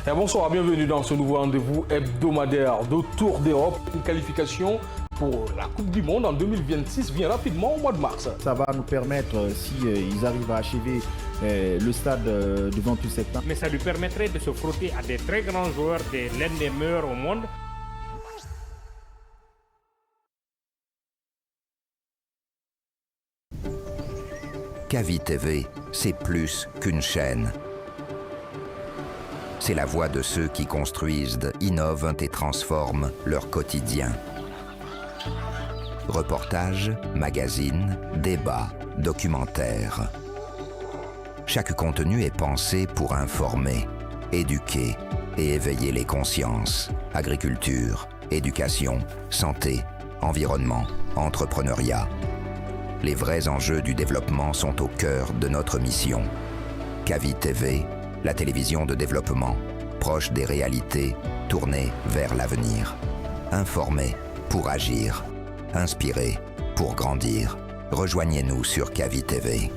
Bonsoir, bienvenue dans ce nouveau rendez-vous hebdomadaire de Tour d'Europe. Une qualification pour la Coupe du Monde en 2026 vient rapidement au mois de mars. Ça va nous permettre, si ils arrivent à achever le stade du 28 septembre. Mais ça lui permettrait de se frotter à des très grands joueurs, l'un des meilleurs au monde. Kavi TV, c'est plus qu'une chaîne. C'est la voix de ceux qui construisent, innovent et transforment leur quotidien. Reportages, magazines, débats, documentaires. Chaque contenu est pensé pour informer, éduquer et éveiller les consciences. Agriculture, éducation, santé, environnement, entrepreneuriat. Les vrais enjeux du développement sont au cœur de notre mission. Kavi TV, la télévision de développement, proche des réalités, tournée vers l'avenir. Informé pour agir. Inspiré pour grandir. Rejoignez-nous sur Kavi TV.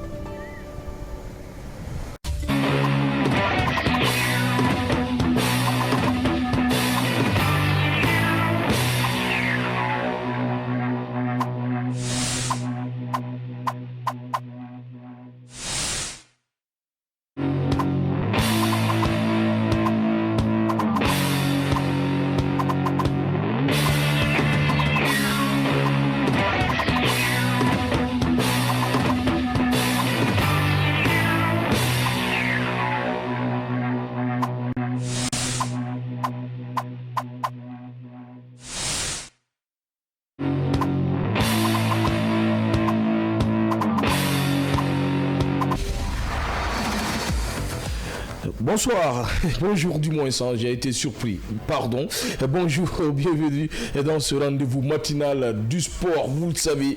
Bonsoir, bonjour du moins, j'ai été surpris, pardon. Bonjour, bienvenue dans ce rendez-vous matinal du sport. Vous le savez,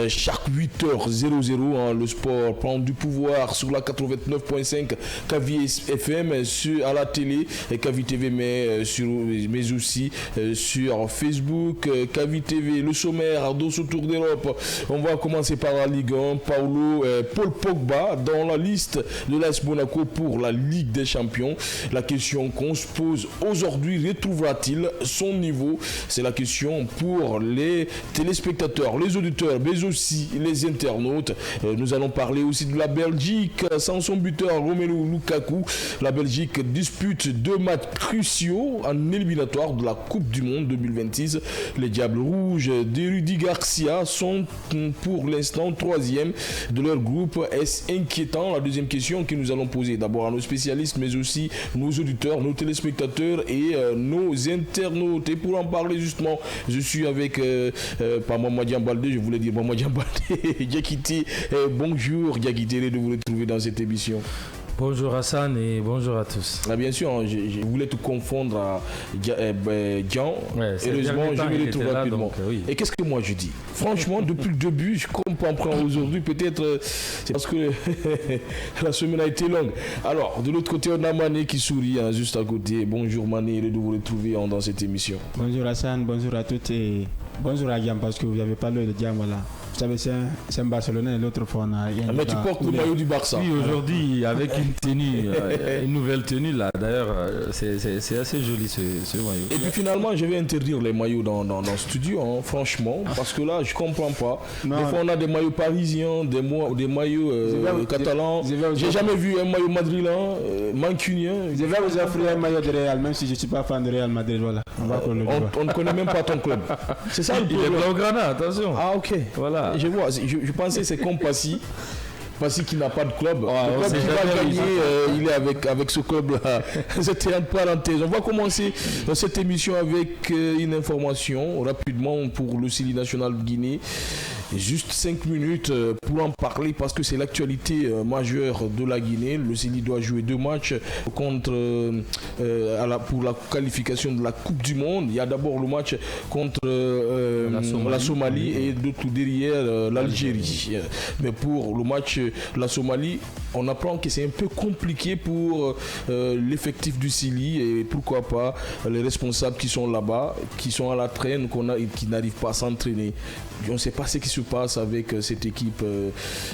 chaque 8h00, le sport prend du pouvoir sur la 89.5 Kavi FM, à la télé, Kavi TV, mais aussi sur Facebook, Kavi TV, le sommaire de ce Tour d'Europe. On va commencer par la Ligue 1. Paul Pogba dans la liste de l'AS Monaco pour la Ligue des Champions. La question qu'on se pose aujourd'hui, retrouvera-t-il son niveau? C'est la question pour les téléspectateurs, les auditeurs, mais aussi les internautes. Nous allons parler aussi de la Belgique sans son buteur Romelu Lukaku. La Belgique dispute 2 matchs cruciaux en éliminatoire de la Coupe du Monde 2026. Les Diables Rouges de Rudy Garcia sont pour l'instant 3e de leur groupe. Est-ce inquiétant? La deuxième question que nous allons poser d'abord à nos spécialistes, mais aussi nos auditeurs, nos téléspectateurs et nos internautes. Et pour en parler justement, je suis avec pas Mamadou Baldé, je voulais dire Mamadou Baldé, Diakité. Bonjour Diakité, de vous retrouver dans cette émission. Bonjour Hassan et bonjour à tous. Ah, bien sûr, je voulais te confondre à Dian. Ouais, heureusement, je vais le trouver rapidement. Donc, oui. Et qu'est-ce que moi je dis? Franchement, depuis le début, je comprends aujourd'hui. Peut-être c'est parce que la semaine a été longue. Alors, de l'autre côté, on a Mané qui sourit juste à côté. Bonjour Mané, de vous retrouver dans cette émission. Bonjour Hassan, bonjour à toutes et bonjour à Dian parce que vous avez parlé de Dian, voilà. Vous savez, c'est un Barcelonais et l'autre fois on a... mais tu portes le maillot du Barça. Oui, aujourd'hui, avec une tenue, une nouvelle tenue là, d'ailleurs, c'est assez joli ce maillot. Et puis finalement, je vais interdire les maillots dans le studio, franchement, parce que là, je comprends pas. Non. Des fois, on a des maillots parisiens, des maillots catalans. J'ai jamais vu un maillot madrilène, mancunien. Je vais vous offrir un maillot de Real, même si je ne suis pas fan de Real Madrid, voilà. On ne connaît même pas ton club. C'est ça le problème. Il est blaugrana, attention. Ah, ok. Voilà. Je vois, je pensais que c'est comme Passy qui n'a pas de club. Le club qui va gagner, il est avec ce club-là. C'était une parenthèse. On va commencer cette émission avec une information rapidement pour le CILI national de Guinée. Juste 5 minutes pour en parler parce que c'est l'actualité majeure de la Guinée. Le CILI doit jouer 2 matchs contre pour la qualification de la Coupe du Monde. Il y a d'abord le match contre la Somalie et d'autres derrière l'Algérie. Mais pour le match la Somalie, on apprend que c'est un peu compliqué pour l'effectif du CILI et pourquoi pas les responsables qui sont là-bas, qui sont à la traîne, qui n'arrivent pas à s'entraîner. On ne sait pas ce qui se se passe avec cette équipe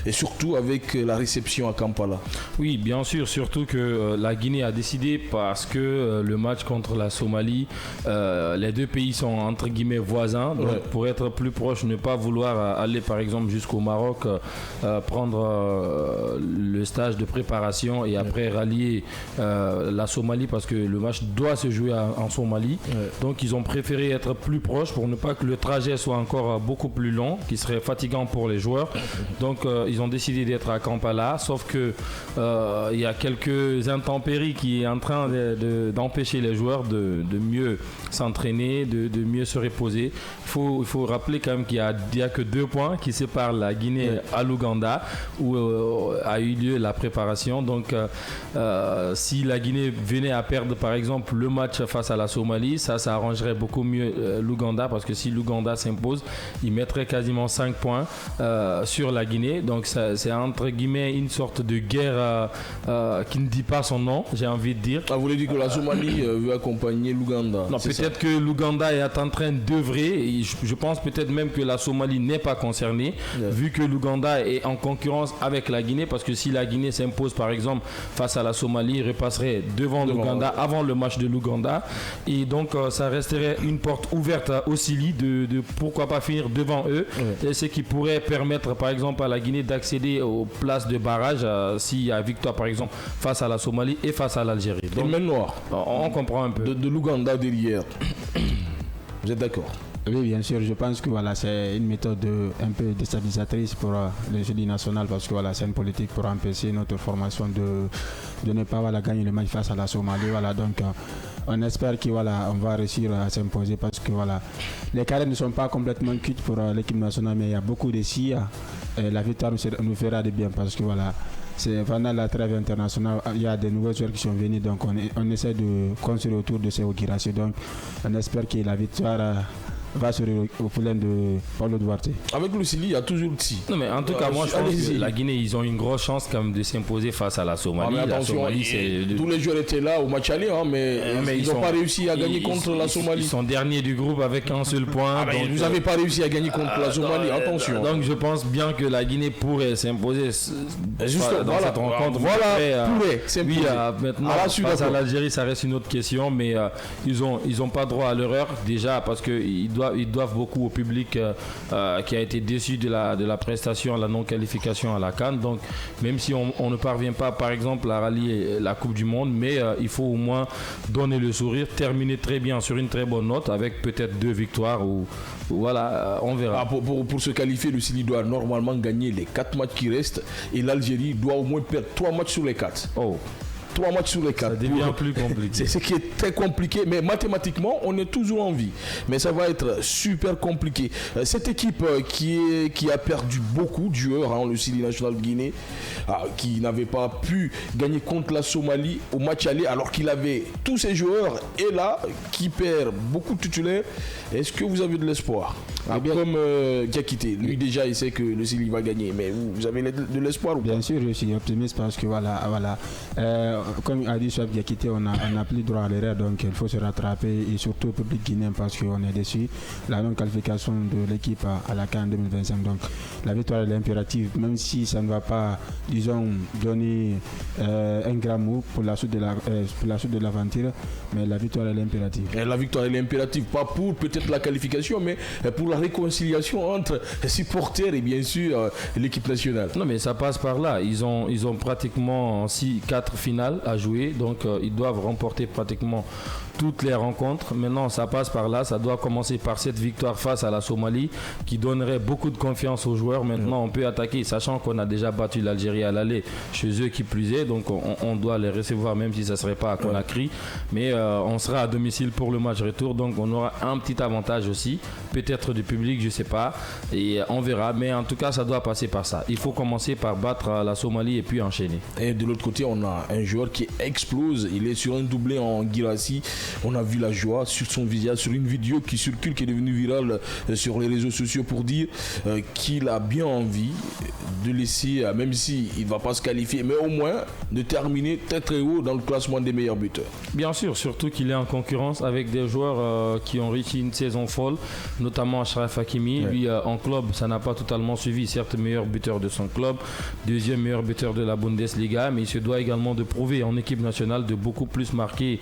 et surtout avec la réception à Kampala? Oui, bien sûr, surtout que la Guinée a décidé parce que le match contre la Somalie, les deux pays sont entre guillemets voisins, donc pour être plus proche, ne pas vouloir aller par exemple jusqu'au Maroc, prendre le stage de préparation et après rallier la Somalie parce que le match doit se jouer en Somalie. Donc ils ont préféré être plus proches pour ne pas que le trajet soit encore beaucoup plus long, qui serait fatigant pour les joueurs. Donc ils ont décidé d'être à Kampala, sauf que il y a quelques intempéries qui est en train d'empêcher les joueurs de mieux s'entraîner, de mieux se reposer. Il faut rappeler quand même qu'il n'y a que 2 points qui séparent la Guinée à l'Ouganda où a eu lieu la préparation. Donc si la Guinée venait à perdre par exemple le match face à la Somalie, ça arrangerait beaucoup mieux l'Ouganda parce que si l'Ouganda s'impose, il mettrait quasiment 5 points sur la Guinée. Donc c'est entre guillemets une sorte de guerre qui ne dit pas son nom, j'ai envie de dire. Vous voulez dire que la Somalie veut accompagner l'Ouganda? Non, peut-être que l'Ouganda est en train d'œuvrer. Je pense peut-être même que la Somalie n'est pas concernée, vu que l'Ouganda est en concurrence avec la Guinée, parce que si la Guinée s'impose par exemple face à la Somalie, il repasserait devant l'Ouganda avant le match de l'Ouganda. Et donc ça resterait une porte ouverte au Sili de pourquoi pas finir devant eux. Et ce qui pourrait permettre par exemple à la Guinée d'accéder aux places de barrage s'il y a victoire par exemple face à la Somalie et face à l'Algérie. Donc, main noire. On comprend un peu. De l'Ouganda derrière. Vous êtes d'accord? Oui, bien sûr, je pense que voilà, c'est une méthode un peu déstabilisatrice pour le jeudi national parce que voilà, c'est une politique pour empêcher notre formation de ne pas gagner le match face à la Somalie. Voilà, donc on espère que voilà, on va réussir à s'imposer parce que voilà, les carrés ne sont pas complètement cuits pour l'équipe nationale, mais il y a beaucoup de si la victoire nous fera de bien parce que voilà, c'est pendant la trêve internationale, il y a des nouveaux joueurs qui sont venus, donc on essaie de construire autour de ces Okirasi. Donc on espère que la victoire va sur au problème de Paulo Duarte. Avec le Sili, il y a toujours le si. Non mais en tout cas, moi je pense que la Guinée, ils ont une grosse chance quand même de s'imposer face à la Somalie. Mais attention, tous les joueurs étaient là au match aller, mais ils n'ont pas réussi à gagner contre la Somalie. Ils sont derniers du groupe avec un seul point. Donc, vous n'avez pas réussi à gagner contre la Somalie, attention. Donc je pense bien que la Guinée pourrait s'imposer dans cette rencontre. Pourrait s'imposer. Oui, maintenant, face à l'Algérie, ça reste une autre question, mais ils ont pas droit à l'erreur déjà parce qu'ils doivent beaucoup au public qui a été déçu de la prestation, la non-qualification à la CAN. Donc même si on ne parvient pas par exemple à rallier la Coupe du Monde, mais il faut au moins donner le sourire, terminer très bien sur une très bonne note avec peut-être 2 victoires ou voilà, on verra. Pour se qualifier, le Sili doit normalement gagner les 4 matchs qui restent et l'Algérie doit au moins perdre 3 matchs sur les 4. 3 matchs sur les 4. Ça devient plus compliqué. C'est ce qui est très compliqué, mais mathématiquement, on est toujours en vie. Mais ça va être super compliqué. Cette équipe qui a perdu beaucoup de joueurs, le Sili National Guinée, qui n'avait pas pu gagner contre la Somalie au match aller, alors qu'il avait tous ses joueurs, et là, qui perd beaucoup de titulaires. Est-ce que vous avez de l'espoir? Comme Diakité, lui déjà, il sait que le Sili va gagner, mais vous avez de l'espoir ou pas? Bien sûr, je suis optimiste parce que voilà. Comme a dit Chef Diakité, on n'a plus droit à l'erreur, donc il faut se rattraper et surtout au public guinéen parce qu'on est déçu. La non-qualification de l'équipe à la CAN 2025, donc la victoire est impérative, même si ça ne va pas, disons, donner un grand mot pour la suite de l'aventure, mais la victoire est impérative. Et la victoire est impérative, pas pour peut-être la qualification, mais pour la réconciliation entre supporters et bien sûr l'équipe nationale. Non mais ça passe par là, ils ont pratiquement 4 finales à jouer, donc ils doivent remporter pratiquement toutes les rencontres. Maintenant ça passe par là, ça doit commencer par cette victoire face à la Somalie qui donnerait beaucoup de confiance aux joueurs. Maintenant on peut attaquer, sachant qu'on a déjà battu l'Algérie à l'aller chez eux qui plus est, donc on doit les recevoir même si ça ne serait pas à Conakry, mais on sera à domicile pour le match retour, donc on aura un petit avantage aussi, peut-être du public, je sais pas, et on verra, mais en tout cas ça doit passer par ça. Il faut commencer par battre la Somalie et puis enchaîner. Et de l'autre côté on a un joueur joueur qui explose. Il est sur un doublé en Guirassy. On a vu la joie sur son visage, sur une vidéo qui circule, qui est devenue virale sur les réseaux sociaux pour dire qu'il a bien envie de laisser, même s'il ne va pas se qualifier, mais au moins de terminer très très haut dans le classement des meilleurs buteurs. Bien sûr, surtout qu'il est en concurrence avec des joueurs qui ont réussi une saison folle, notamment Achraf Hakimi. Lui, en club, ça n'a pas totalement suivi. Certes, meilleur buteur de son club, deuxième meilleur buteur de la Bundesliga, mais il se doit également de prouver en équipe nationale de beaucoup plus marquer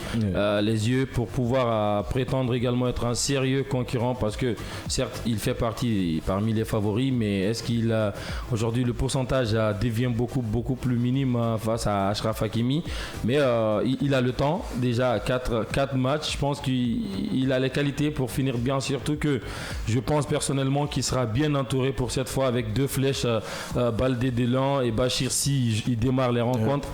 les yeux pour pouvoir prétendre également être un sérieux concurrent, parce que certes, il fait partie parmi les favoris, mais est-ce qu'il a aujourd'hui le pourcentage devient beaucoup plus minime face à Achraf Hakimi, mais il a le temps, déjà 4 matchs, je pense qu'il a les qualités pour finir bien, surtout que je pense personnellement qu'il sera bien entouré pour cette fois avec 2 flèches, Baldé Delan et Bachir si il démarre les rencontres.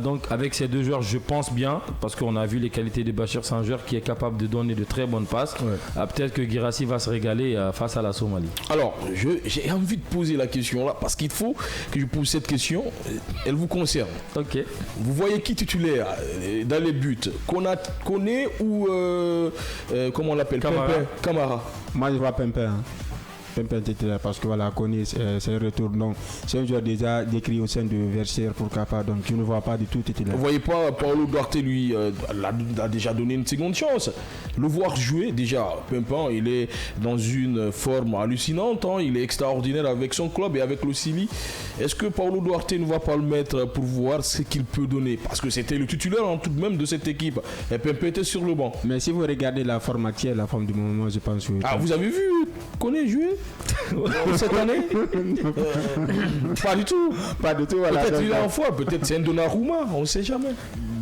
Donc avec ces 2 joueurs, je pense bien, parce qu'on a vu les qualités de Bachir, c'est un joueur qui est capable de donner de très bonnes passes. Peut-être que Guirassy va se régaler face à la Somalie. Alors, j'ai envie de poser la question là, parce qu'il faut que je pose cette question. Elle vous concerne. Ok. Vous voyez qui titulaire dans les buts? Koné ou comment on l'appelle? Camara. Moi je vois Pimpin. Pimpin titulaire, parce que voilà, Koné c'est le retour. Donc c'est un joueur déjà décrit au sein de Versailles, pourquoi pas. Donc je ne vois pas du tout titulaire. Vous voyez pas Paulo Duarte, lui a déjà donné une seconde chance. Le voir jouer déjà, Pimpin, il est dans une forme hallucinante, hein. Il est extraordinaire avec son club et avec le Sili. Est-ce que Paulo Duarte ne va pas le mettre pour voir ce qu'il peut donner? Parce que c'était le titulaire tout de même de cette équipe. Et Pimpin était sur le banc. Mais si vous regardez la forme actuelle, la forme du moment, je pense que... Ah, vous avez vu Koné jouer cette année? Pas du tout. Pas du tout, voilà. Peut-être il est en foi, peut-être c'est un Donnarumma, on ne sait jamais.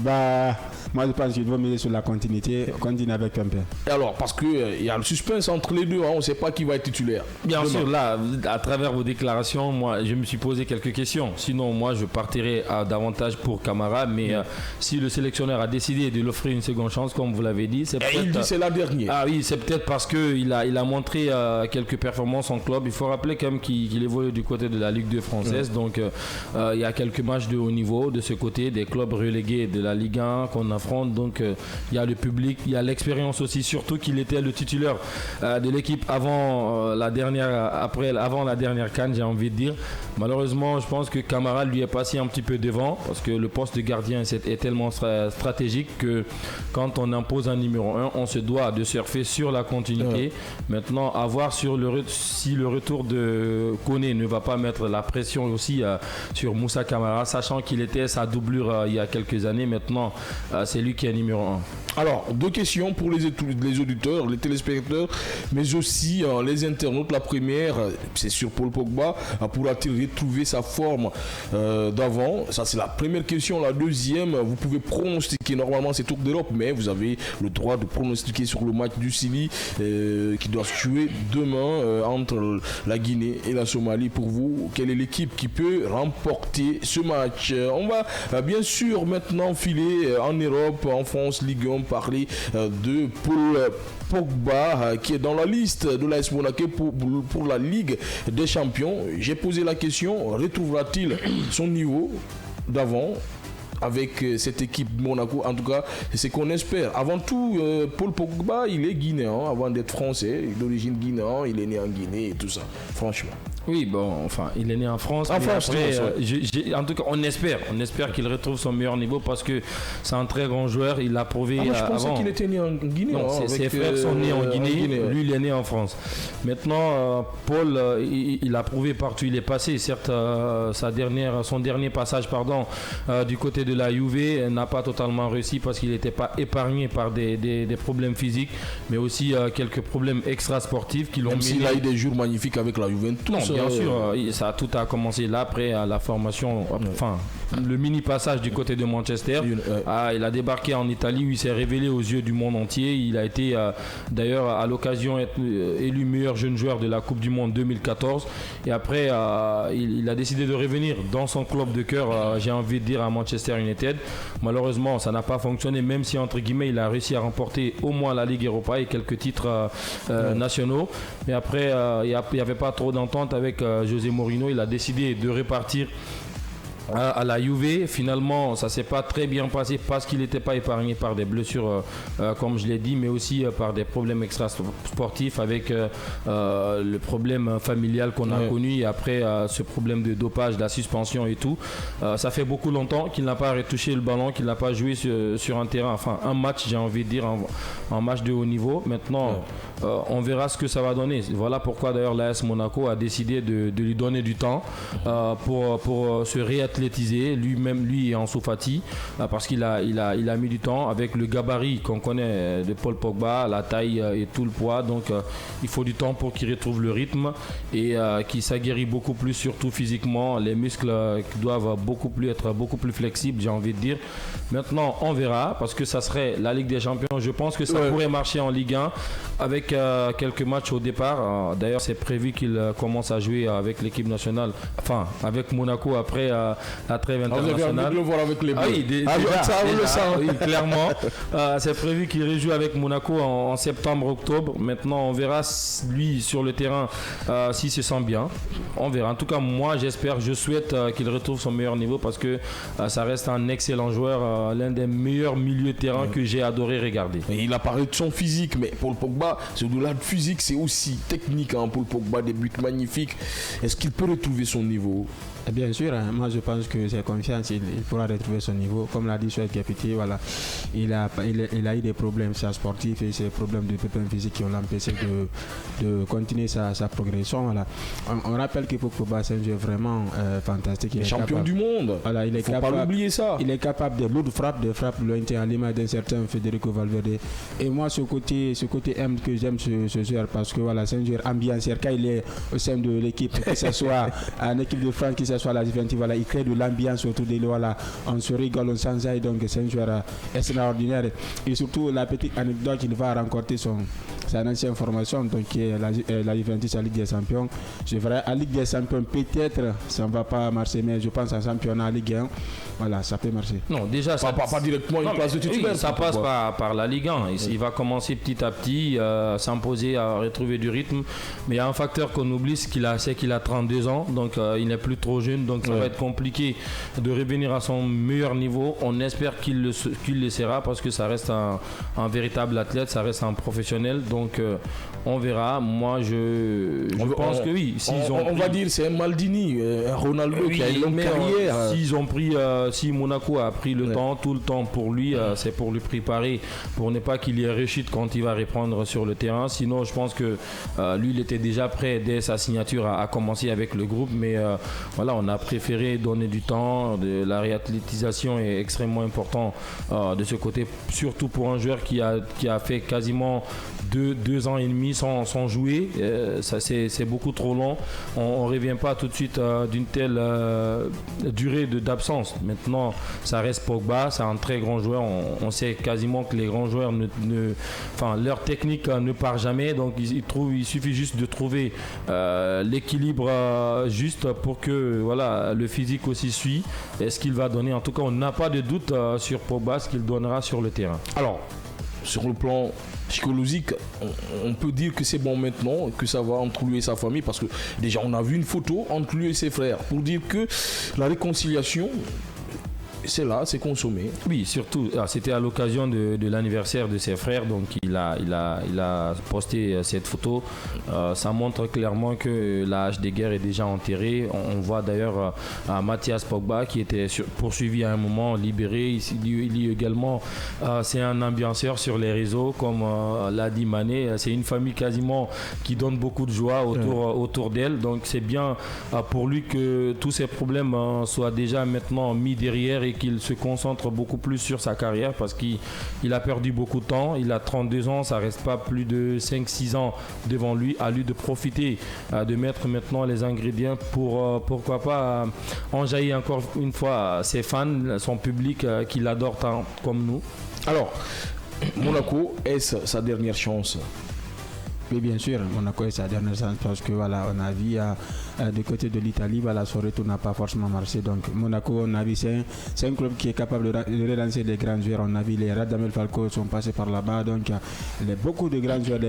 Bah, moi je pense qu'il doit miser sur la continuité, continuer avec Pimpin. Et alors, parce qu'il y a le suspense entre les deux, hein, on ne sait pas qui va être titulaire. Bien sûr, là, à travers vos déclarations, moi je me suis posé quelques questions. Sinon, moi je partirais davantage pour Camara, mais si le sélectionneur a décidé de l'offrir une seconde chance, comme vous l'avez dit, c'est peut-être... il dit c'est la dernière. Ah oui, c'est peut-être parce qu'il a montré quelques performances en club. Il faut rappeler quand même qu'il évolue du côté de la Ligue 2 française, donc il y a quelques matchs de haut niveau de ce côté, des clubs relégués de la Ligue 1 qu'on affronte, donc il y a le public, il y a l'expérience aussi, surtout qu'il était le titulaire de l'équipe avant la dernière CAN, j'ai envie de dire. Malheureusement, je pense que Camara lui est passé un petit peu devant, parce que le poste de gardien est tellement stratégique que quand on impose un numéro 1, on se doit de surfer sur la continuité. Maintenant, à voir si le retour de Koné ne va pas mettre la pression aussi sur Moussa Camara, sachant qu'il était sa doublure il y a quelques années. Maintenant, c'est lui qui est numéro 1. Alors, 2 questions pour les auditeurs, les téléspectateurs, mais aussi les internautes. La première, c'est sur Paul Pogba. Pourra-t-il retrouver sa forme d'avant? Ça, c'est la première question. La deuxième, vous pouvez pronostiquer. Normalement, c'est Tour d'Europe, mais vous avez le droit de pronostiquer sur le match du Sili qui doit se jouer demain entre la Guinée et la Somalie. Pour vous, quelle est l'équipe qui peut remporter ce match? On va bien sûr maintenant filer en Europe, en France, Ligue 1, parler de Paul Pogba qui est dans la liste de l'AS Monaco pour la Ligue des Champions. J'ai posé la question, retrouvera-t-il son niveau d'avant avec cette équipe Monaco? En tout cas, c'est ce qu'on espère. Avant tout, Paul Pogba, il est guinéen avant d'être français, d'origine guinéen, il est né en Guinée et tout ça, franchement. Oui, bon, enfin, il est né en France. En France, en tout cas, on espère qu'il retrouve son meilleur niveau, parce que c'est un très grand joueur. Il l'a prouvé je pensais avant. qu'il était né en Guinée. Non, ses frères sont nés en Guinée. Lui, il est né en France. Maintenant, Paul, il a prouvé partout il est passé. Certes, son dernier passage, du côté de la Juve n'a pas totalement réussi, parce qu'il n'était pas épargné par des problèmes physiques, mais aussi quelques problèmes extra-sportifs qui l'ont Même mené. s'il a eu des jours magnifiques avec la Juventus. Bien sûr, tout a commencé là, après la formation, enfin le mini passage du côté de Manchester. Il a débarqué en Italie où il s'est révélé aux yeux du monde entier. Il a été d'ailleurs à l'occasion élu meilleur jeune joueur de la Coupe du Monde 2014. Et après, il a décidé de revenir dans son club de cœur, j'ai envie de dire, à Manchester United. Malheureusement, ça n'a pas fonctionné, même si entre guillemets il a réussi à remporter au moins la Ligue Europa et quelques titres nationaux. Mais après, il n'y avait pas trop d'entente avec José Mourinho. Il a décidé de repartir à la Juve. Finalement, ça s'est pas très bien passé parce qu'il n'était pas épargné par des blessures, comme je l'ai dit, mais aussi par des problèmes extra-sportifs avec le problème familial qu'on a connu et après ce problème de dopage, la suspension et tout. Ça fait beaucoup longtemps qu'il n'a pas retouché le ballon, qu'il n'a pas joué sur un terrain, enfin un match, j'ai envie de dire, un match de haut niveau. Maintenant, on verra ce que ça va donner. Voilà pourquoi d'ailleurs l'AS Monaco a décidé de lui donner du temps pour se réathlétiser, lui et Ansu Fati, parce qu'il a mis du temps avec le gabarit qu'on connaît de Paul Pogba, la taille et tout le poids. Donc il faut du temps pour qu'il retrouve le rythme et qu'il s'aguerrit beaucoup plus, surtout physiquement. Les muscles doivent être beaucoup plus flexibles, j'ai envie de dire. Maintenant, on verra, parce que ça serait la Ligue des Champions. Je pense que ça pourrait marcher en Ligue 1 avec quelques matchs au départ. D'ailleurs, c'est prévu qu'il commence à jouer avec l'équipe nationale, enfin avec Monaco après la trêve internationale. Vous avez envie de le voir avec les Bleus. Oui, clairement. C'est prévu qu'il rejoue avec Monaco en septembre-octobre. Maintenant, on verra lui sur le terrain s'il se sent bien. On verra. En tout cas, moi, j'espère, je souhaite qu'il retrouve son meilleur niveau parce que ça reste un excellent joueur, l'un des meilleurs milieux de terrain que j'ai adoré regarder. Et il a parlé de son physique, mais Paul Pogba, c'est au-delà de physique, c'est aussi technique. Paul Pogba, des buts magnifiques. Est-ce qu'il peut retrouver son niveau? Bien sûr, moi je pense que c'est confiance, il pourra retrouver son niveau. Comme l'a dit Souhaite Capité, voilà, il a eu des problèmes sportifs et ces problèmes de pépins physiques qui ont empêché de continuer sa progression. Voilà. On rappelle que Pogba c'est un jeu vraiment fantastique. Il est champion du monde. Voilà, il est capable, pas l'oublier ça. Il est capable de lourdes frappes, de frappes lointaines à l'image d'un certain Federico Valverde. Et moi ce côté M que j'aime ce joueur parce que voilà, c'est un joueur ambiancière. Quand il est au sein de l'équipe, que ce soit en équipe de France, que ce soit la Juventus, voilà, il crée de l'ambiance autour de lui, voilà, on se rigole, on s'enjaille, donc c'est un joueur extraordinaire. Et surtout la petite anecdote, il va rencontrer sa ancienne formation, donc qui est la Juventus à Ligue des Champions. C'est vrai, à Ligue des Champions, peut-être ça ne va pas marcher, mais je pense en championnat Ligue 1, voilà, ça peut marcher. Non, déjà, ça pas directement une place de titulaire. Oui, ça passe par la Ligue 1. Il va commencer petit à petit, s'imposer, à retrouver du rythme. Mais il y a un facteur qu'on oublie, c'est qu'il a 32 ans, donc il n'est plus trop jeune, donc ça va être compliqué de revenir à son meilleur niveau. On espère qu'il le sera parce que ça reste un véritable athlète, ça reste un professionnel. Donc on verra. Moi, je pense que oui. On va dire c'est un Maldini, un Ronaldo qui a une longue carrière. Si Monaco a pris tout le temps pour lui, c'est pour lui préparer, pour ne pas qu'il y ait rechute quand il va reprendre sur le terrain. Sinon, je pense que lui, il était déjà prêt dès sa signature à commencer avec le groupe. Mais voilà, on a préféré donner du temps. La réathlétisation est extrêmement importante de ce côté, surtout pour un joueur qui a fait quasiment 2 ans et demi sans jouer. Ça, c'est beaucoup trop long. On ne revient pas tout de suite d'une telle durée d'absence. Maintenant, ça reste Pogba, c'est un très grand joueur. On sait quasiment que les grands joueurs leur technique ne part jamais. Donc il suffit juste de trouver l'équilibre juste pour que voilà, le physique aussi suit. Et ce qu'il va donner, en tout cas, on n'a pas de doute sur Pogba, ce qu'il donnera sur le terrain. Alors, sur le plan psychologique, on peut dire que c'est bon maintenant, que ça va entre lui et sa famille, parce que déjà on a vu une photo entre lui et ses frères pour dire que la réconciliation, c'est consommé. Oui, surtout, c'était à l'occasion de l'anniversaire de ses frères, donc il a posté cette photo. Ça montre clairement que la hache des guerres est déjà enterrée. On voit d'ailleurs Mathias Pogba qui était poursuivi à un moment, libéré. Il également, c'est un ambianceur sur les réseaux, comme l'a dit Mané. C'est une famille quasiment qui donne beaucoup de joie autour d'elle. Donc c'est bien pour lui que tous ces problèmes soient déjà maintenant mis derrière et qu'il se concentre beaucoup plus sur sa carrière parce qu'il a perdu beaucoup de temps. Il a 32 ans, ça reste pas plus de 5-6 ans devant lui. À lui de profiter, de mettre maintenant les ingrédients pour pourquoi pas enjailler encore une fois ses fans, son public qui l'adore tant comme nous. Alors, Monaco, est-ce sa dernière chance? Oui, bien sûr, Monaco est sa dernière chance parce que voilà, on a vu du côté de l'Italie, voilà, son retour n'a pas forcément marché. Donc Monaco, on a vu, c'est un club qui est capable de relancer les grands joueurs. On a vu les Radamel Falcao sont passés par là-bas. Donc beaucoup de grands joueurs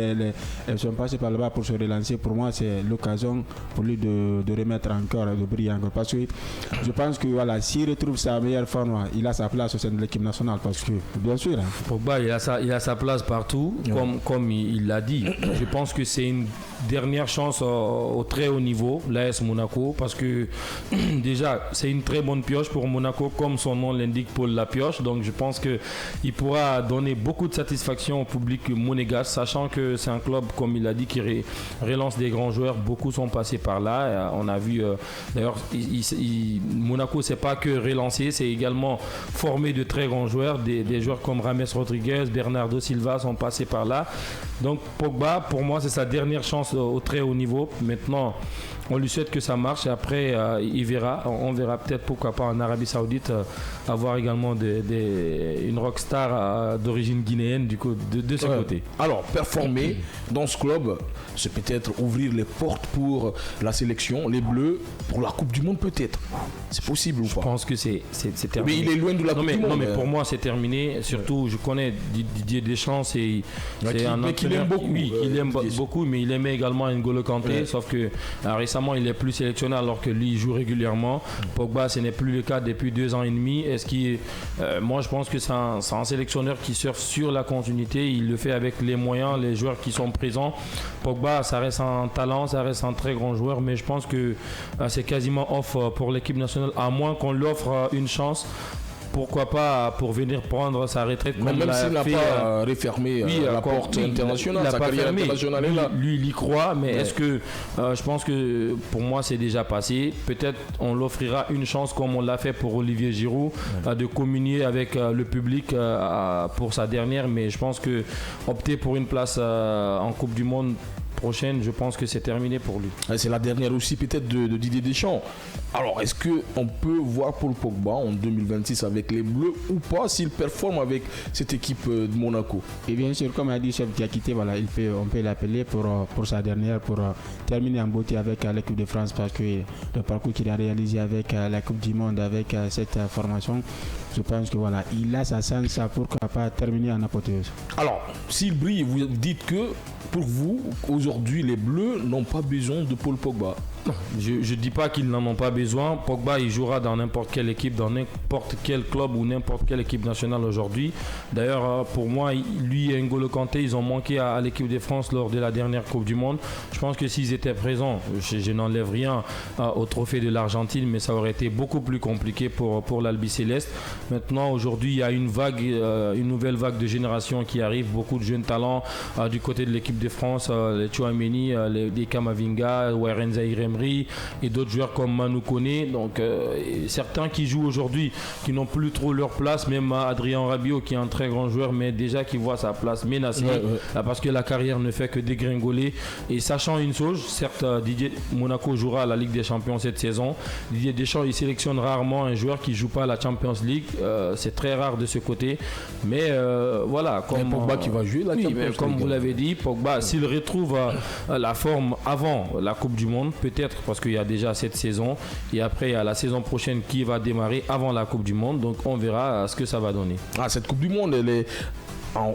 sont passés par là-bas pour se relancer. Pour moi, c'est l'occasion pour lui de remettre encore, de briller encore. Parce que je pense que voilà, s'il retrouve sa meilleure forme, il a sa place au sein de l'équipe nationale. Parce que, bien sûr. Pogba, il a sa place partout, comme il l'a dit. Je pense que c'est une dernière chance au très haut niveau, l'AS Monaco, parce que déjà, c'est une très bonne pioche pour Monaco, comme son nom l'indique, Paul la pioche. Donc je pense qu'il pourra donner beaucoup de satisfaction au public monégasque, sachant que c'est un club, comme il a dit, qui relance des grands joueurs. Beaucoup sont passés par là. On a vu, d'ailleurs, Monaco, c'est pas que relancer, c'est également former de très grands joueurs. Des joueurs comme Rames Rodriguez, Bernardo Silva sont passés par là. Donc Pogba, pour moi, c'est sa dernière chance au très haut niveau. Maintenant, on lui souhaite que ça marche et après il verra. On verra peut-être, pourquoi pas, en Arabie Saoudite avoir également une rockstar d'origine guinéenne du coup, de ce côté. Alors, performer dans ce club, c'est peut-être ouvrir les portes pour la sélection, les Bleus, pour la Coupe du Monde peut-être. C'est possible ou pas? Je pense que c'est terminé. Mais il est loin de la Coupe du Monde. Non, mais pour moi, c'est terminé. Surtout, je connais Didier Deschamps, c'est un entraîneur qu'il aime beaucoup. Oui, il aime beaucoup, mais il aimait également N'Golo Kanté, sauf que récemment, il est plus sélectionné alors que lui, il joue régulièrement. Pogba, ce n'est plus le cas depuis 2 ans et demi. Moi, je pense que c'est un sélectionneur qui surfe sur la continuité. Il le fait avec les moyens, les joueurs qui sont présents. Pogba, ça reste un talent, ça reste un très grand joueur, mais je pense que c'est quasiment off pour l'équipe nationale, à moins qu'on lui offre une chance. Pourquoi pas pour venir prendre sa retraite, même s'il n'a pas refermé la porte internationale, sa carrière internationale est là. Lui, il y croit, mais est-ce que je pense que pour moi c'est déjà passé. Peut-être on l'offrira une chance comme on l'a fait pour Olivier Giroud, de communier avec le public pour sa dernière, mais je pense que opter pour une place en Coupe du Monde prochaine, je pense que c'est terminé pour lui. C'est la dernière aussi peut-être de Didier Deschamps. Alors, est-ce qu'on peut voir Paul Pogba en 2026 avec les Bleus ou pas s'il performe avec cette équipe de Monaco? Et bien sûr, comme a dit Chef qui a quitté, voilà, on peut l'appeler pour sa dernière, pour terminer en beauté avec l'équipe de France, parce que le parcours qu'il a réalisé avec la Coupe du Monde, avec cette formation, je pense que voilà, il a sa chance, pourquoi pas terminer en apothéose. Alors, s'il brille, vous dites que pour vous, aujourd'hui, les Bleus n'ont pas besoin de Paul Pogba. Non, je ne dis pas qu'ils n'en ont pas besoin. Pogba, il jouera dans n'importe quelle équipe, dans n'importe quel club ou n'importe quelle équipe nationale aujourd'hui. D'ailleurs, pour moi, lui et N'Golo Kanté, ils ont manqué à l'équipe de France lors de la dernière Coupe du Monde. Je pense que s'ils étaient présents, je n'enlève rien au trophée de l'Argentine, mais ça aurait été beaucoup plus compliqué pour l'Albiceleste. Maintenant, aujourd'hui, il y a une nouvelle vague de génération qui arrive, beaucoup de jeunes talents du côté de l'équipe de France, les Tchouaméni, les Kamavinga, Warren Zaïre et d'autres joueurs comme Manu Koné. Donc certains qui jouent aujourd'hui qui n'ont plus trop leur place, même Adrien Rabiot qui est un très grand joueur mais déjà qui voit sa place menacée parce que la carrière ne fait que dégringoler. Et sachant une chose, certes Didier Monaco jouera à la Ligue des Champions cette saison, Didier Deschamps il sélectionne rarement un joueur qui joue pas à la Champions League, c'est très rare de ce côté, mais voilà, comme Pogba qui va jouer la Champions League, comme vous l'avez dit, Pogba s'il retrouve la forme avant la Coupe du Monde, peut-être parce qu'il y a déjà cette saison et après il y a la saison prochaine qui va démarrer avant la Coupe du Monde, donc on verra ce que ça va donner. Cette Coupe du Monde elle est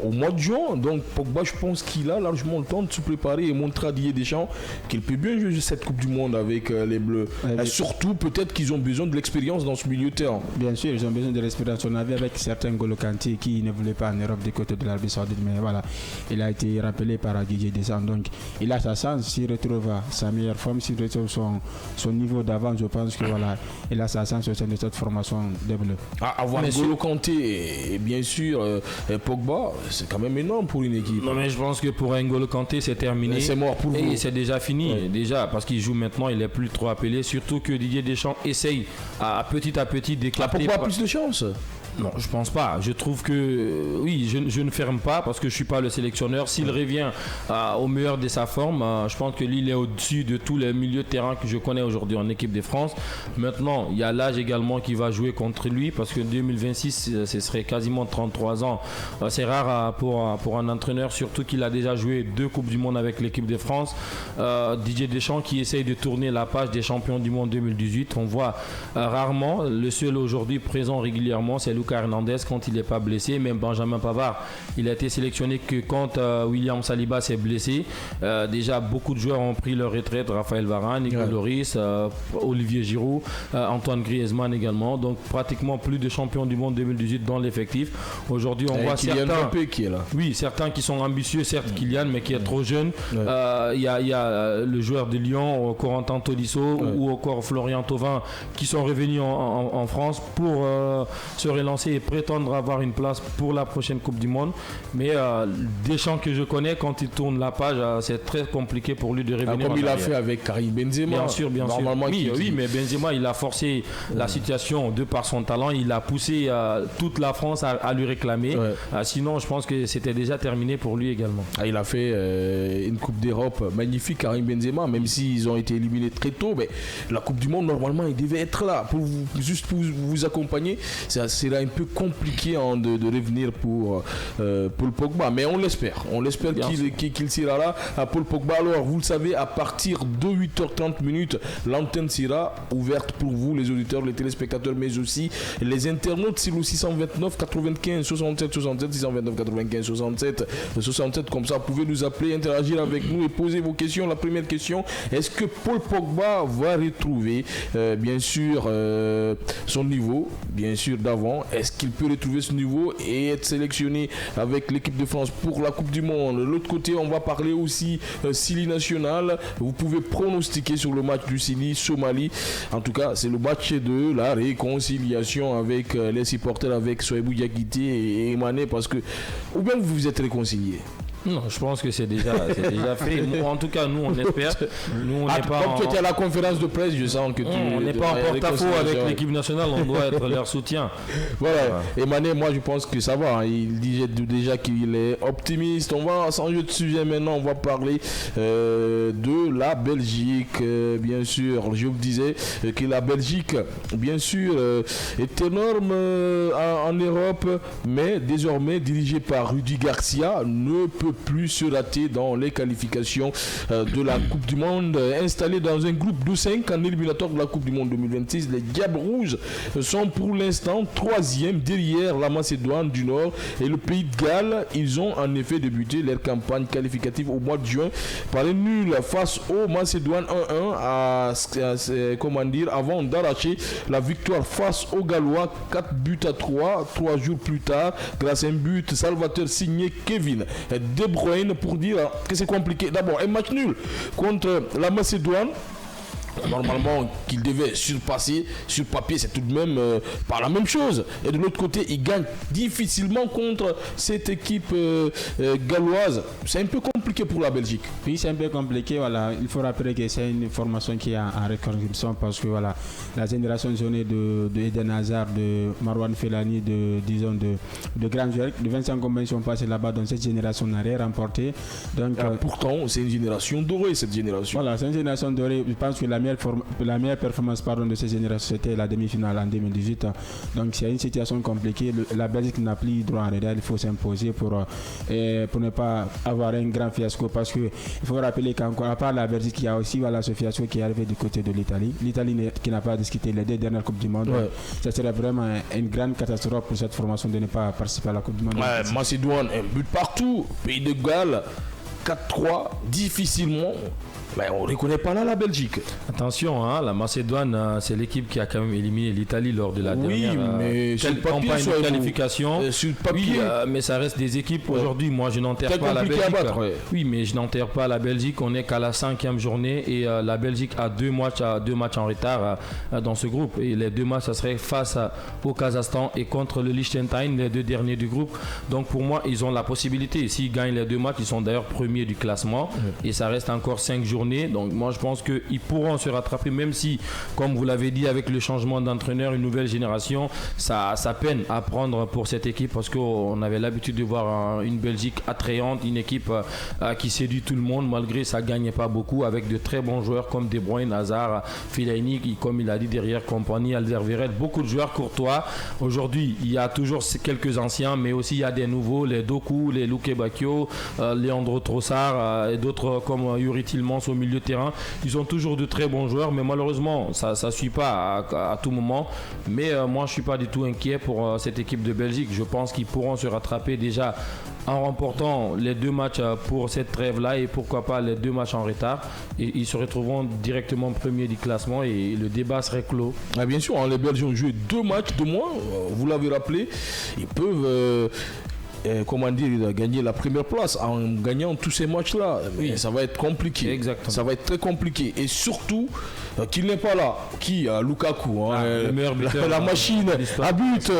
au mois de juin, donc Pogba je pense qu'il a largement le temps de se préparer et montrer à Didier Deschamps qu'il peut bien jouer cette Coupe du Monde avec les Bleus. Surtout peut-être qu'ils ont besoin de l'expérience dans ce milieu de terrain. Bien sûr, ils ont besoin de l'expérience. On avait avec certains N'Golo Kanté qui ne voulaient pas en Europe du côté de l'Arabie Saoudite, mais voilà, il a été rappelé par Didier Deschamps, donc il a sa chance. S'il retrouve sa meilleure forme, s'il retrouve son niveau d'avant, je pense que voilà, il a sa chance au sein de cette formation des Bleus. Avoir N'Golo Kanté et bien sûr Pogba, c'est quand même énorme pour une équipe. Non mais je pense que pour N'Golo Kanté c'est terminé. C'est mort pour vous. Et c'est déjà fini, déjà, parce qu'il joue maintenant, il n'est plus trop appelé. Surtout que Didier Deschamps essaye à petit d'éclater. Pourquoi plus de chance? Non, je pense pas. Je trouve que oui, je ne ferme pas parce que je suis pas le sélectionneur. S'il revient au meilleur de sa forme, je pense que lui il est au-dessus de tous les milieux de terrain que je connais aujourd'hui en équipe de France. Maintenant, il y a l'âge également qui va jouer contre lui parce que 2026, ce serait quasiment 33 ans. C'est rare pour un entraîneur, surtout qu'il a déjà joué 2 Coupes du Monde avec l'équipe de France. Didier Deschamps qui essaye de tourner la page des champions du monde 2018. On voit rarement. Le seul aujourd'hui présent régulièrement, c'est Lucas Hernandez quand il n'est pas blessé. Même Benjamin Pavard, il a été sélectionné que quand William Saliba s'est blessé. Déjà, beaucoup de joueurs ont pris leur retraite. Raphaël Varane, Nico Lloris, Olivier Giroud, Antoine Griezmann également. Donc, pratiquement plus de champions du monde 2018 dans l'effectif. Aujourd'hui, on voit Kylian Mbappé qui est là. Oui, certains qui sont ambitieux, certes Kylian, mais qui est trop jeune. Il y a le joueur de Lyon, Corentin Tolisso, ou encore Florian Thauvin, qui sont revenus en France pour se relancer et prétendre avoir une place pour la prochaine Coupe du Monde. Mais Deschamps que je connais, quand il tourne la page, c'est très compliqué pour lui de revenir. Comme il a fait avec Karim Benzema. Bien sûr. Oui, mais Benzema, il a forcé la situation de par son talent. Il a poussé toute la France à lui réclamer. Sinon, je pense que c'était déjà terminé pour lui également. Il a fait une Coupe d'Europe magnifique, Karim Benzema, même s'ils ont été éliminés très tôt. Mais la Coupe du Monde, normalement, il devait être là pour vous accompagner. Ça sera un peu compliqué de revenir pour Paul Pogba, mais on l'espère qu'il sera là. Paul Pogba, alors vous le savez, à partir de 8h30, l'antenne sera ouverte pour vous, les auditeurs, les téléspectateurs, mais aussi les internautes. C'est le 629 95 67 67, 629 95 67 67, comme ça vous pouvez nous appeler, interagir avec nous et poser vos questions. La première question: est-ce que Paul Pogba va retrouver bien sûr son niveau, bien sûr d'avant? Est-ce qu'il peut retrouver ce niveau et être sélectionné avec l'équipe de France pour la Coupe du Monde? De l'autre côté, on va parler aussi Syli national. Vous pouvez pronostiquer sur le match du Syli-Somalie. En tout cas, c'est le match de la réconciliation avec les supporters, avec Souaibou Diakité et Mané, parce que ou bien vous vous êtes réconciliés? Non, je pense que c'est déjà fait. En tout cas, nous, on espère. Nous, on n'est pas comme tu étais à la conférence de presse, je sens que on n'est pas en porte-à-faux avec l'équipe nationale. On doit être leur soutien. Voilà. Et Mané, moi, je pense que ça va. Il disait déjà qu'il est optimiste. On va changer de sujet maintenant. On va parler de la Belgique. Bien sûr, je vous disais que la Belgique, bien sûr, est énorme en Europe, mais désormais dirigée par Rudi Garcia, ne peut plus se rater dans les qualifications de la Coupe du Monde. Installé dans un groupe de 5 en éliminatoire de la Coupe du Monde 2026, les Diables Rouges sont pour l'instant 3e derrière la Macédoine du Nord et le Pays de Galles. Ils ont en effet débuté leur campagne qualificative au mois de juin par un nul face aux Macédoines 1-1 avant d'arracher la victoire face aux Gallois 4-3 3 jours plus tard grâce à un but salvateur signé Kevin De Bruyne, pour dire que c'est compliqué. D'abord, un match nul contre la Macédoine, normalement qu'il devait surpasser sur papier, c'est tout de même pas la même chose. Et de l'autre côté, il gagne difficilement contre cette équipe galloise. C'est un peu compliqué pour la Belgique. Oui, c'est un peu compliqué. Voilà. Il faut rappeler que c'est une formation qui est en reconstruction parce que voilà, la génération jaune de Eden Hazard, de Marouane Fellaini, de grands joueurs, de 25 conventions passées là-bas, donc cette génération n'a rien remporté. Donc, pourtant, c'est une génération dorée, cette génération. Voilà, c'est une génération dorée. Je pense que la meilleure performance de cette génération, c'était la demi-finale en 2018. Donc c'est une situation compliquée. La Belgique n'a plus droit en regard. Il faut s'imposer pour ne pas avoir un grand fiasco, parce qu'il faut rappeler qu'encore à part la Belgique, il y a aussi ce fiasco qui est arrivé du côté de l'Italie. L'Italie qui n'a pas discuté les 2 dernières Coupes du Monde. Ça serait vraiment une grande catastrophe pour cette formation de ne pas participer à la Coupe du Monde. Macédoine, un but partout. Pays de Galles 4-3, difficilement. Mais on ne reconnaît pas là la Belgique. Attention, la Macédoine, c'est l'équipe qui a quand même éliminé l'Italie lors de la dernière campagne de qualification. Sur papier, oui, mais ça reste des équipes. Aujourd'hui, moi, je n'enterre pas la Belgique. Oui, mais je n'enterre pas la Belgique. On n'est qu'à la 5e journée et la Belgique a 2 matchs en retard dans ce groupe. Et les 2 matchs, ça serait face au Kazakhstan et contre le Liechtenstein, les 2 derniers du groupe. Donc pour moi, ils ont la possibilité. S'ils gagnent les 2 matchs, ils sont d'ailleurs premiers du classement. Et ça reste encore 5 jours. Donc moi je pense qu'ils pourront se rattraper, même si, comme vous l'avez dit, avec le changement d'entraîneur, une nouvelle génération, ça peine à prendre pour cette équipe parce qu'on avait l'habitude de voir une Belgique attrayante, une équipe qui séduit tout le monde malgré ça ne gagnait pas beaucoup, avec de très bons joueurs comme De Bruyne, Hazard, Fellaini, comme il a dit derrière, compagnie, Alderweireld, beaucoup de joueurs courtois. Aujourd'hui, il y a toujours quelques anciens, mais aussi il y a des nouveaux, les Doku, les Luke Bacchio, Leandro Trossard et d'autres comme Yuri Tillmans au milieu de terrain. Ils ont toujours de très bons joueurs, mais malheureusement, ça ne suit pas à tout moment. Mais moi, je ne suis pas du tout inquiet pour cette équipe de Belgique. Je pense qu'ils pourront se rattraper déjà en remportant les 2 matchs pour cette trêve-là et pourquoi pas les 2 matchs en retard. Et ils se retrouveront directement premiers du classement et le débat serait clos. Ah, bien sûr, les Belges ont joué 2 matchs de moins, vous l'avez rappelé. Ils peuvent gagner la première place en gagnant tous ces matchs-là. Oui. Ça va être compliqué. Exactement. Ça va être très compliqué. Et surtout, qu'il n'est pas là. Lukaku, le meilleur buteur, la machine à but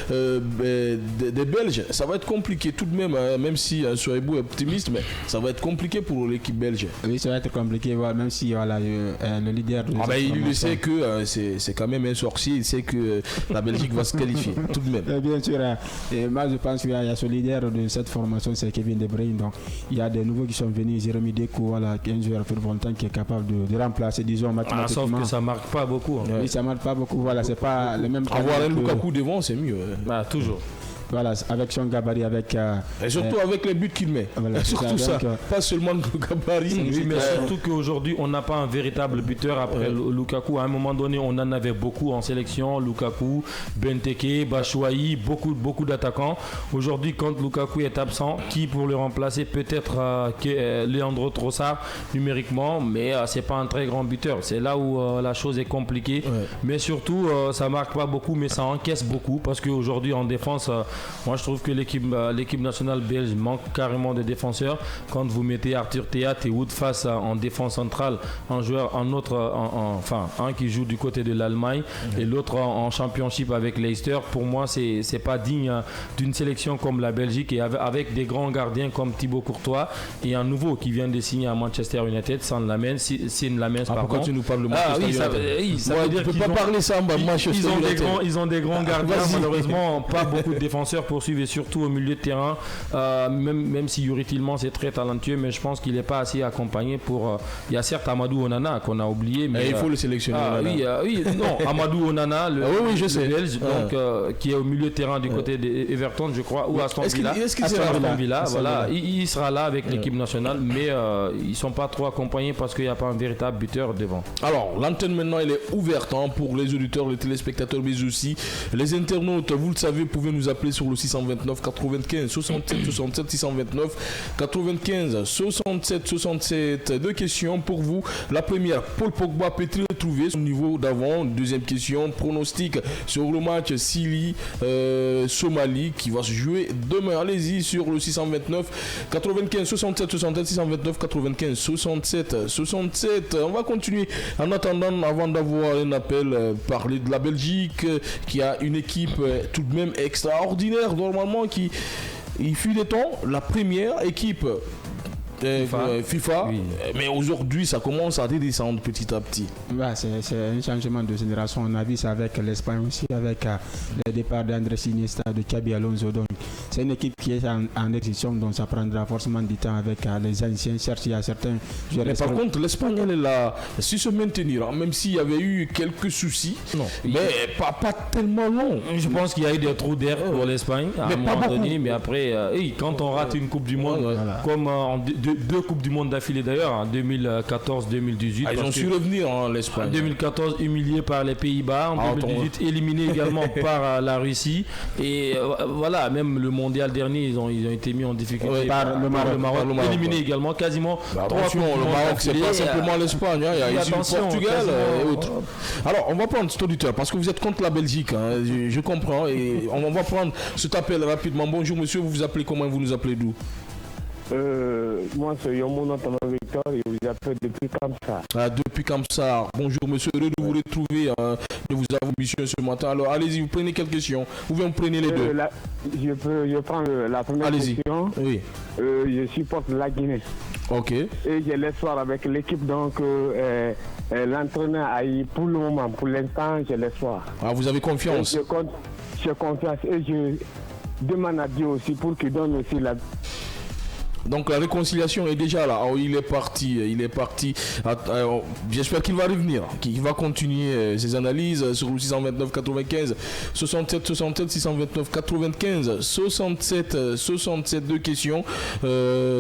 des Belges. Ça va être compliqué tout de même, même si Sohaibou est optimiste, mais ça va être compliqué pour l'équipe belge. Oui, ça va être compliqué, même si le leader de il le sait que c'est quand même un sorcier. Il sait que la Belgique va se qualifier tout de même. Bien sûr. Et moi, je pense qu'il y a ce leader de cette formation, c'est Kevin De Bruyne. Donc, il y a des nouveaux qui sont venus. Jérémy Deco, un joueur volontaire qui est capable de remplacer, disons, mathématiquement. Sauf que ça marque pas beaucoup. Hein. Oui, ça marque pas beaucoup. C'est pas le même. Avoir un Lukaku devant, c'est mieux. Toujours. Voilà, avec son gabarit, avec... et surtout avec les buts qu'il met. Voilà, surtout ça, pas seulement le gabarit. Oui, mais surtout qu'aujourd'hui, on n'a pas un véritable buteur après Lukaku. À un moment donné, on en avait beaucoup en sélection. Lukaku, Benteke, Batshuayi, beaucoup d'attaquants. Aujourd'hui, quand Lukaku est absent, qui pour le remplacer? Peut-être Leandro Trossard numériquement, mais c'est pas un très grand buteur. C'est là où la chose est compliquée. Ouais. Mais surtout, ça marque pas beaucoup, mais ça encaisse beaucoup parce qu'aujourd'hui, en défense... moi je trouve que l'équipe nationale belge manque carrément de défenseurs. Quand vous mettez Arthur Théat et Wout face en défense centrale, un qui joue du côté de l'Allemagne et l'autre en championship avec Leicester, pour moi c'est pas digne d'une sélection comme la Belgique, et avec des grands gardiens comme Thibaut Courtois et un nouveau qui vient de signer à Manchester United, Sin Lamens. Pourquoi tu nous parles de Manchester United? Ça veut dire qu'ils pas parler ça, ils ont des grands gardiens, malheureusement pas beaucoup de défenseurs pour suivre, et surtout au milieu de terrain, même si Yuri Tillmans est très talentueux, mais je pense qu'il n'est pas assez accompagné pour... Il y a certes Amadou Onana qu'on a oublié, mais il faut le sélectionner. Amadou Onana, le Belge, donc qui est au milieu de terrain du côté d'Everton, je crois, ou Aston Villa. Aston Villa, voilà, il sera là avec l'équipe nationale, mais ils ne sont pas trop accompagnés parce qu'il n'y a pas un véritable buteur devant. Alors, l'antenne maintenant, elle est ouverte pour les auditeurs, les téléspectateurs, mais aussi les internautes. Vous le savez, vous pouvez nous appeler sur le 629 95 67 67 629 95 67 67. 2 questions pour vous. La première, Paul Pogba peut-il retrouver son niveau d'avant? Deuxième question, pronostic sur le match Somalie qui va se jouer demain. Allez-y sur le 629 95 67 67 629 95 67 67. On va continuer en attendant, avant d'avoir un appel, parler de la Belgique qui a une équipe tout de même extraordinaire normalement, il fut des temps la première équipe FIFA, oui. Mais aujourd'hui ça commence à descendre petit à petit. C'est un changement de génération. On a vu ça avec l'Espagne aussi, avec le départ d'Andrés Iniesta, de Xabi Alonso. Donc c'est une équipe qui est en exécution, donc ça prendra forcément du temps avec les anciens. Certes, il y a certains. Mais par contre, l'Espagne elle est là, si se maintenir, même s'il y avait eu quelques soucis, mais pas tellement long. Je pense qu'il y a eu des trous d'air pour l'Espagne à un moment donné, mais après, quand on rate une Coupe du Monde, comme deux Coupes du Monde d'affilée d'ailleurs, en 2014-2018. Ils ont su revenir l'Espagne. En 2014, humilié par les Pays-Bas. En 2018, éliminé également par la Russie. Et voilà, même le mondial dernier, ils ont été mis en difficulté par le Maroc. Éliminé également, quasiment 3 Coupes. Le Maroc, c'est pas simplement l'Espagne. Il y a ici le Portugal et autres. Alors, on va prendre cet auditeur parce que vous êtes contre la Belgique. Je comprends. Et on va prendre cet appel rapidement. Bonjour monsieur, vous vous appelez comment? Vous nous appelez d'où? Moi, c'est Yomono Tama Victor et vous appelle depuis Kamsar. Depuis Kamsar. Bonjour, monsieur. Heureux de vous retrouver, de vous avoir mission ce matin. Alors, allez-y, vous prenez quelle question? Vous prenez les deux. Je prends la première question. Oui. Je supporte la Guinée. Ok. Et j'ai l'espoir avec l'équipe, donc l'entraîneur a eu pour le moment, pour l'instant, j'ai l'espoir. Vous avez confiance? J'ai confiance et je demande à Dieu aussi pour qu'il donne aussi la... Donc la réconciliation est déjà là. Il est parti. J'espère qu'il va revenir, qu'il va continuer ses analyses sur le 629 95 67 67 629 95 67 deux questions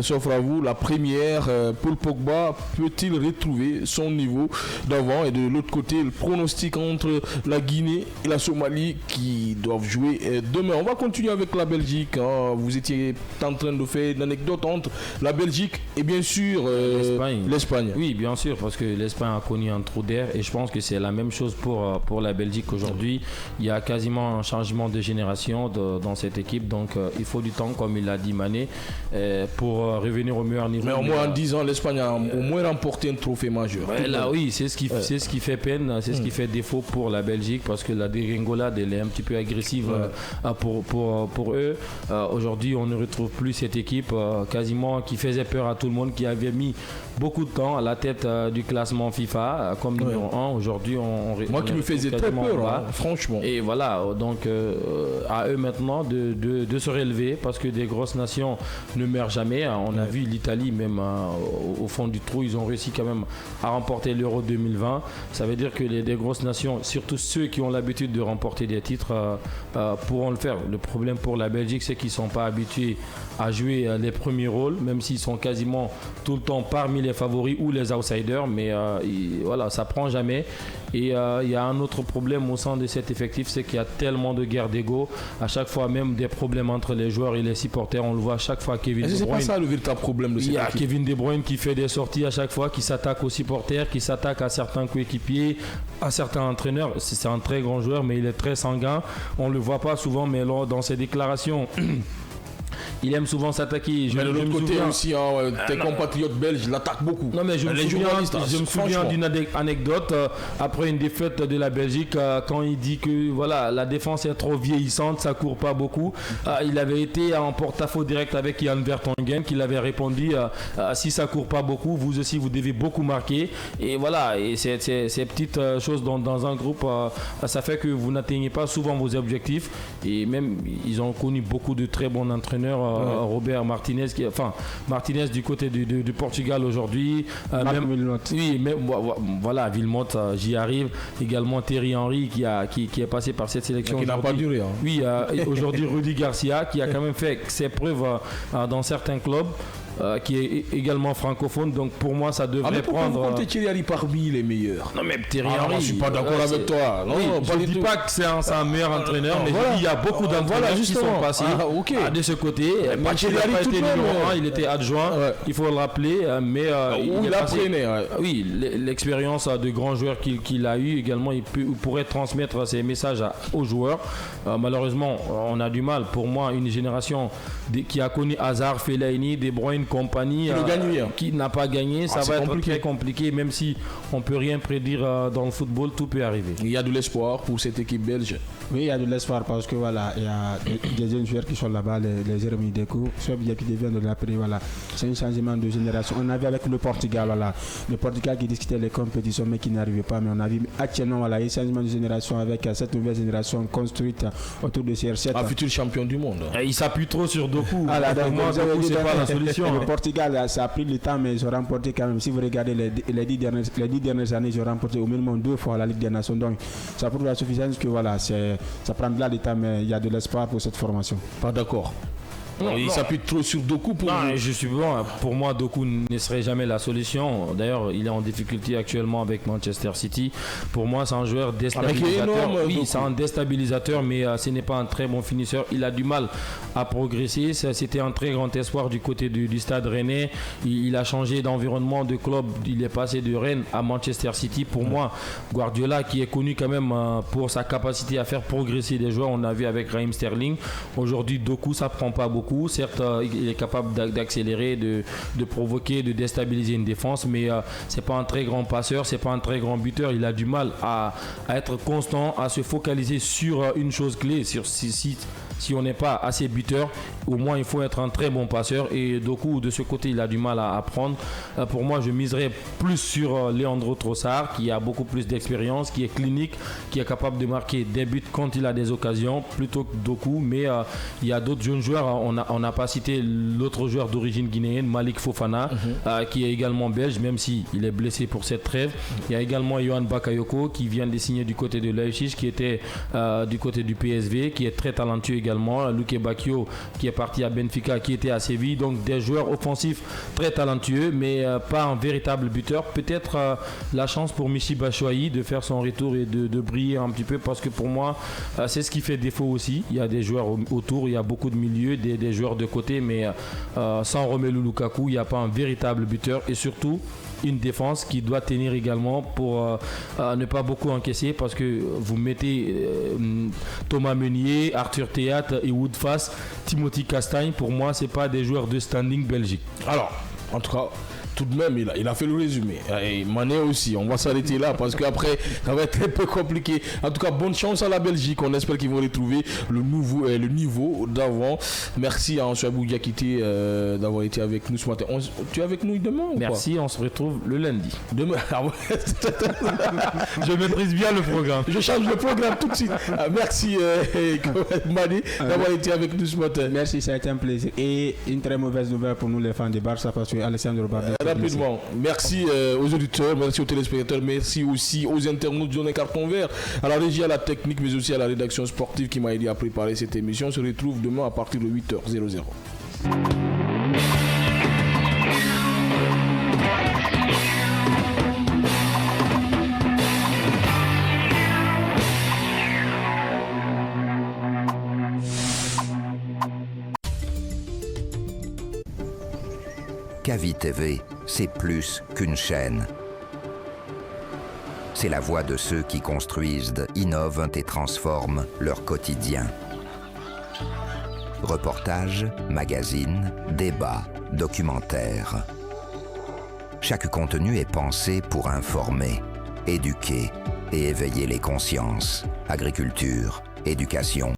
s'offrent à vous. La première, Paul Pogba peut-il retrouver son niveau d'avant? Et de l'autre côté, le pronostic entre la Guinée et la Somalie qui doivent jouer demain. On va continuer avec la Belgique. Vous étiez en train de faire une anecdote entre la Belgique et bien sûr l'Espagne. Oui, bien sûr, parce que l'Espagne a connu un trou d'air et je pense que c'est la même chose pour la Belgique aujourd'hui. Il y a quasiment un changement de génération dans cette équipe, donc il faut du temps, comme il l'a dit Mané, pour revenir au meilleur niveau. Mais au moins en 10 ans, l'Espagne a au moins remporté un trophée majeur. Là, oui, c'est ce qui fait peine, c'est ce qui fait défaut pour la Belgique, parce que la dégringolade elle est un petit peu agressive pour eux. Aujourd'hui, on ne retrouve plus cette équipe quasiment qui faisait peur à tout le monde, qui avait mis beaucoup de temps à la tête du classement FIFA comme numéro 1. Aujourd'hui, moi qui me faisais très peur, franchement. Et voilà, donc à eux maintenant de se relever, parce que des grosses nations ne meurent jamais. On a vu l'Italie même au fond du trou, ils ont réussi quand même à remporter l'Euro 2020. Ça veut dire que des grosses nations, surtout ceux qui ont l'habitude de remporter des titres, pourront le faire. Le problème pour la Belgique, c'est qu'ils ne sont pas habitués à jouer les premiers rôles, même s'ils sont quasiment tout le temps parmi les favoris ou les outsiders, mais voilà, ça prend jamais. Et il y a un autre problème au sein de cet effectif, c'est qu'il y a tellement de guerre d'ego. À chaque fois, même des problèmes entre les joueurs et les supporters, on le voit à chaque fois. Kevin De Bruyne, c'est pas ça le véritable problème de cette équipe. Il y a Kevin De Bruyne qui fait des sorties à chaque fois, qui s'attaque aux supporters, qui s'attaque à certains coéquipiers, à certains entraîneurs. C'est un très grand joueur, mais il est très sanguin. On le voit pas souvent, mais dans ses déclarations... Il aime souvent s'attaquer. Mais de l'autre côté aussi, tes compatriotes belges l'attaquent beaucoup. Non, mais je me souviens d'une anecdote après une défaite de la Belgique, quand il dit que voilà, la défense est trop vieillissante, ça court pas beaucoup. Il avait été en porte-à-faux direct avec Jan Vertonghen, qui avait répondu si ça court pas beaucoup, vous aussi vous devez beaucoup marquer. Et voilà, et ces petites choses dans un groupe, ça fait que vous n'atteignez pas souvent vos objectifs. Et même, ils ont connu beaucoup de très bons entraîneurs. Robert Martinez, Martinez du côté du Portugal aujourd'hui. Voilà, Villemot, j'y arrive. Également Thierry Henry qui est passé par cette sélection. Qui n'a pas duré. Oui, aujourd'hui Rudy Garcia qui a quand même fait ses preuves dans certains clubs. Qui est également francophone, donc pour moi ça devrait prendre. Vous comptez Thierry Henry parmi les meilleurs? Non, mais Thierry Henry, je suis pas d'accord avec toi. Non, je ne dis pas que c'est un meilleur entraîneur, mais il y a beaucoup d'entraîneurs qui sont passés de ce côté. Thierry Henry, tout numéro 1, il était adjoint, il faut le rappeler, mais il apprenait. Oui, l'expérience de grands joueurs qu'il a eu également, il pourrait transmettre ses messages aux joueurs. Malheureusement, on a du mal. Pour moi, une génération qui a connu Hazard, Fellaini, De Bruyne, compagnie qui n'a pas gagné, ça va être très compliqué, même si on peut rien prédire dans le football, tout peut arriver. Il y a de l'espoir pour cette équipe belge. Oui, il y a de l'espoir parce que voilà, il y a des jeunes joueurs qui sont là-bas, les Jérémy Dekou, ceux qui viennent de l'appeler, voilà. C'est un changement de génération. On a vu avec le Portugal, voilà. Le Portugal qui discutait les compétitions mais qui n'arrivait pas, mais on a vu actuellement voilà, un changement de génération avec cette nouvelle génération construite autour de CR7. Un futur champion du monde. Et il s'appuie trop sur Doku. Pour moi, Doku, c'est pas la solution. Le Portugal, ça a pris le temps, mais ils ont remporté quand même. Si vous regardez les 10 dernières années, ils ont remporté au minimum 2 fois la Ligue des Nations. Donc, ça prouve la suffisance que voilà, ça prendra le temps, mais il y a de l'espoir pour cette formation. Pas d'accord. Il s'appuie trop sur Doku pour je suis bon. Pour moi, Doku ne serait jamais la solution. D'ailleurs, il est en difficulté actuellement avec Manchester City. Pour moi, c'est un joueur déstabilisateur. Oui, c'est un déstabilisateur, mais ce n'est pas un très bon finisseur. Il a du mal à progresser. C'était un très grand espoir du côté du Stade Rennais. Il a changé d'environnement, de club. Il est passé de Rennes à Manchester City. Pour moi, Guardiola, qui est connu quand même pour sa capacité à faire progresser des joueurs, on a vu avec Raheem Sterling. Aujourd'hui, Doku, ça prend pas beaucoup. beaucoup. Certes, il est capable d'accélérer, de provoquer, de déstabiliser une défense, mais c'est pas un très grand passeur, c'est pas un très grand buteur. Il a du mal à être constant, à se focaliser sur une chose clé. Si on n'est pas assez buteur, au moins il faut être un très bon passeur. Et Doku, de ce côté, il a du mal à prendre. Pour moi, je miserais plus sur Leandro Trossard, qui a beaucoup plus d'expérience, qui est clinique, qui est capable de marquer des buts quand il a des occasions, plutôt que Doku. Mais il y a d'autres jeunes joueurs. On n'a pas cité l'autre joueur d'origine guinéenne, Malik Fofana, qui est également belge, même s'il est blessé pour cette trêve. Il y a également Yohan Bakayoko, qui vient de signer du côté de Leipzig, qui était du côté du PSV, qui est très talentueux également. Luke Bacchio, qui est parti à Benfica, qui était à Séville. Donc des joueurs offensifs très talentueux, mais pas un véritable buteur. Peut-être la chance pour Michy Batshuayi de faire son retour et de briller un petit peu, parce que pour moi c'est ce qui fait défaut aussi. Il y a des joueurs autour, il y a beaucoup de milieux, des joueurs de côté, mais sans Romelu Lukaku, il n'y a pas un véritable buteur. Et surtout une défense qui doit tenir également pour ne pas beaucoup encaisser, parce que vous mettez Thomas Meunier, Arthur Théâtre et Woodface, Timothy Castagne. Pour moi, c'est pas des joueurs de standing Belgique. Alors, en tout cas, tout de même, il a fait le résumé. Et Mané aussi. On va s'arrêter là parce qu'après, ça va être un peu compliqué. En tout cas, bonne chance à la Belgique. On espère qu'ils vont retrouver le niveau d'avant. Merci à Ansouabou Diakité d'avoir été avec nous ce matin. Tu es avec nous demain ou Merci, on se retrouve le lundi. Demain. Je maîtrise bien le programme. Je change le programme tout de suite. Merci Mané d'avoir été avec nous ce matin. Merci, ça a été un plaisir. Et une très mauvaise nouvelle pour nous les fans de Barça, parce que Alessandro Bardet. Rapidement, merci aux auditeurs, merci aux téléspectateurs, merci aussi aux internautes de Journée Carton Vert, à la régie, à la technique, mais aussi à la rédaction sportive qui m'a aidé à préparer cette émission. On se retrouve demain à partir de 8h00. Kavi TV, c'est plus qu'une chaîne. C'est la voix de ceux qui construisent, innovent et transforment leur quotidien. Reportages, magazines, débats, documentaires. Chaque contenu est pensé pour informer, éduquer et éveiller les consciences. Agriculture, éducation,